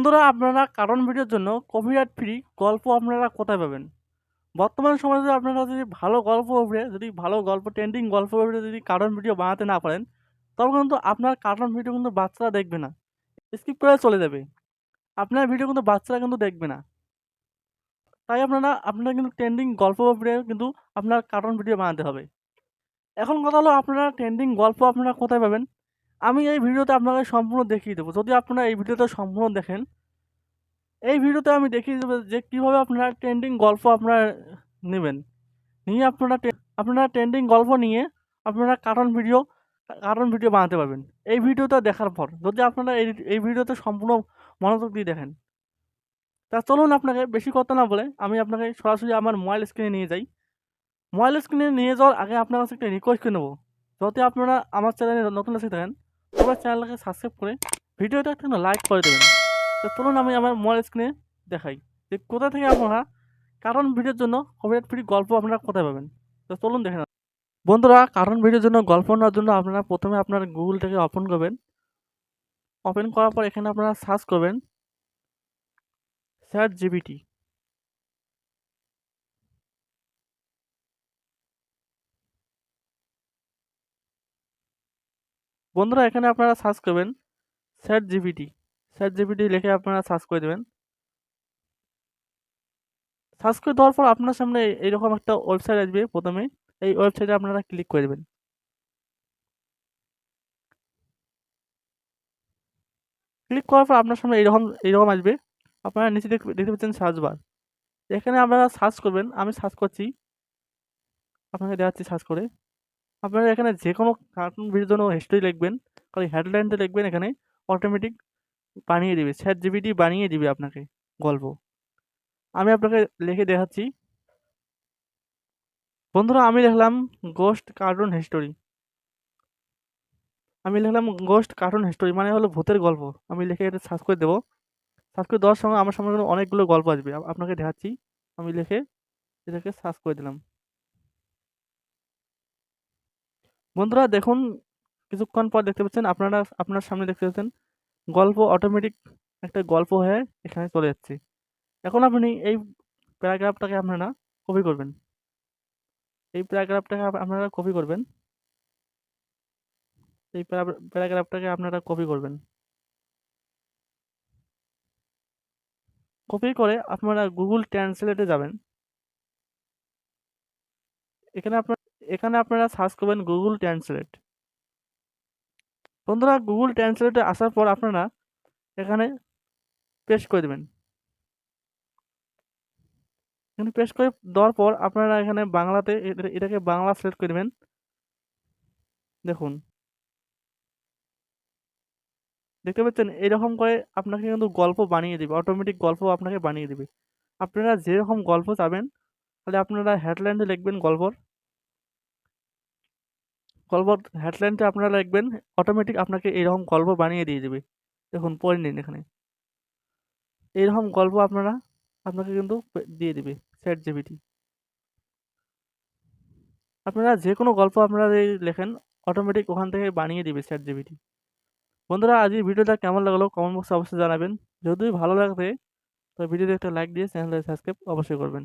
বন্ধুরা, আপনারা কার্টুন ভিডিওর জন্য কপিরাইট ফ্রি গল্প আপনারা কোথায় পাবেন? বর্তমান সমাজে আপনারা যদি ভালো গল্প ট্রেন্ডিং গল্প উপরে যদি কার্টুন ভিডিও বানাতে না পারেন, তবে কিন্তু আপনার কার্টুন ভিডিও কিন্তু বাচ্চারা দেখবে না। স্কিপ করে চলে যাবে। আপনার ভিডিও কিন্তু বাচ্চারা কিন্তু দেখবে না। তাই আপনারা কিন্তু ট্রেন্ডিং গল্প উপরে কিন্তু আপনার কার্টুন ভিডিও বানাতে হবে। এখন কথা হলো, আপনারা ট্রেন্ডিং গল্প আপনারা কোথায় পাবেন? আমি এই ভিডিওতে আপনাকে সম্পূর্ণ দেখিয়ে দেবো। যদি আপনারা এই ভিডিওটা সম্পূর্ণ দেখেন, এই ভিডিওতে আমি দেখিয়ে দেবো যে কীভাবে আপনারা ট্রেন্ডিং গল্প আপনারা নেবেন। নিয়ে আপনারা ট্রেন্ডিং গল্প নিয়ে আপনারা কার্টুন ভিডিও বানাতে পারবেন। এই ভিডিওটা দেখার পর যদি আপনারা এই ভিডিওতে সম্পূর্ণ মনোযোগ দিয়ে দেখেন, তা চলুন আপনাকে বেশি কথা না বলে আমি আপনাকে সরাসরি আমার মোবাইল স্ক্রিনে নিয়ে যাই। মোবাইল স্ক্রিনে নিয়ে যাওয়ার আগে আপনার কাছে একটা রিকোয়েস্ট করে নেবো। যদি আপনারা আমার চ্যানেলে নতুন এসে থাকেন, তবে চ্যানেলটাকে সাবস্ক্রাইব করে ভিডিওটা একটা লাইক করে দেবেন। তো চলুন আমি আমার মোবাইল স্ক্রিনে দেখাই যে কোথা থেকে আপনারা কার্টুন ভিডিওর জন্য কপিরাইট ফ্রি গল্প আপনারা কোথায় পাবেন। তো চলুন দেখে নেন। বন্ধুরা, কার্টুন ভিডিওর জন্য গল্প নেওয়ার জন্য আপনারা প্রথমে আপনার গুগলটাকে ওপেন করবেন। ওপেন করার পর এখানে আপনারা সার্চ করবেন ChatGPT। বন্ধুরা, এখানে আপনারা সার্চ করবেন ChatGPT। ChatGPT লিখে আপনারা সার্চ করে দেবেন। সার্চ করে দেওয়ার পর আপনার সামনে এইরকম একটা ওয়েবসাইট আসবে। প্রথমে এই ওয়েবসাইটে আপনারা ক্লিক করে দেবেন। ক্লিক করার পর আপনার সামনে এইরকম আসবে। আপনারা নিচে দেখতে পাচ্ছেন সার্চ বার। এখানে আপনারা সার্চ করবেন। আমি সার্চ করছি, আপনাকে দেখাচ্ছি সার্চ করে। আপনারা এখানে যে কোনো কার্টুন ভিডিওর জন্য হিস্ট্রি লিখবেন, খালি হেডলাইনটা লিখবেন। এখানে অটোমেটিক বানিয়ে দিবে, ChatGPT বানিয়ে দিবে আপনাকে গল্প। আমি আপনাকে লিখে দেখাচ্ছি। বন্ধুরা, আমি লিখলাম গোস্ট কার্টুন হিস্টোরি। মানে হলো ভূতের গল্প। আমি লিখে এটা সার্চ করে দেবো। সার্চ করে দেওয়ার সময় আমার সামনে অনেকগুলো গল্প আসবে। আপনাকে দেখাচ্ছি। আমি লিখে এটাকে সার্চ করে দিলাম। বন্ধুরা দেখুন, কিছুক্ষণ পর দেখতে পাচ্ছেন আপনার সামনে দেখতে পাচ্ছেন গল্প অটোমেটিক একটা গল্প হয়ে এখানে চলে যাচ্ছে। এখন আপনি এই প্যারাগ্রাফটাকে আপনারা কপি করবেন। এই প্যারাগ্রাফটাকে আপনারা কপি করবেন। এই প্যারাগ্রাফটাকে আপনারা কপি করবেন। কপি করে আপনারা গুগল ট্রান্সলেটে যাবেন। এখানে আপনারা সার্চ করবেন গুগল ট্রান্সলেট। বন্ধুরা, গুগল ট্রান্সলেটে আসার পর আপনারা এখানে পেস্ট করে দেবেন। এখানে পেস্ট করে দেওয়ার পর আপনারা এখানে বাংলাতে এটাকে বাংলা সিলেক্ট করে দেবেন। দেখুন, দেখতে পাচ্ছেন এরকম করে আপনাকে কিন্তু গল্প বানিয়ে দিবে, অটোমেটিক গল্প আপনাকে বানিয়ে দিবে। আপনারা যেরকম গল্প চাবেন, তাহলে আপনারা হেডলাইনটা লিখবেন গল্পর হেডলাইনটা আপনারা লিখবেন, অটোমেটিক আপনাকে এইরকম গল্প বানিয়ে দিয়ে দেবে। দেখুন, পড়ে নিন। এখানে এইরকম গল্প আপনাকে কিন্তু দিয়ে দিবে ChatGPT। আপনারা যে কোনো গল্প আপনারা যদি লেখেন, অটোমেটিক ওখান থেকে বানিয়ে দিবে ChatGPT। বন্ধুরা, আজ এই ভিডিওটা কেমন লাগলো কমেন্ট বক্সে অবশ্যই জানাবেন। যদি ভালো লাগে তো ভিডিওতে একটা লাইক দিয়ে চ্যানেলটা সাবস্ক্রাইব অবশ্যই করবেন।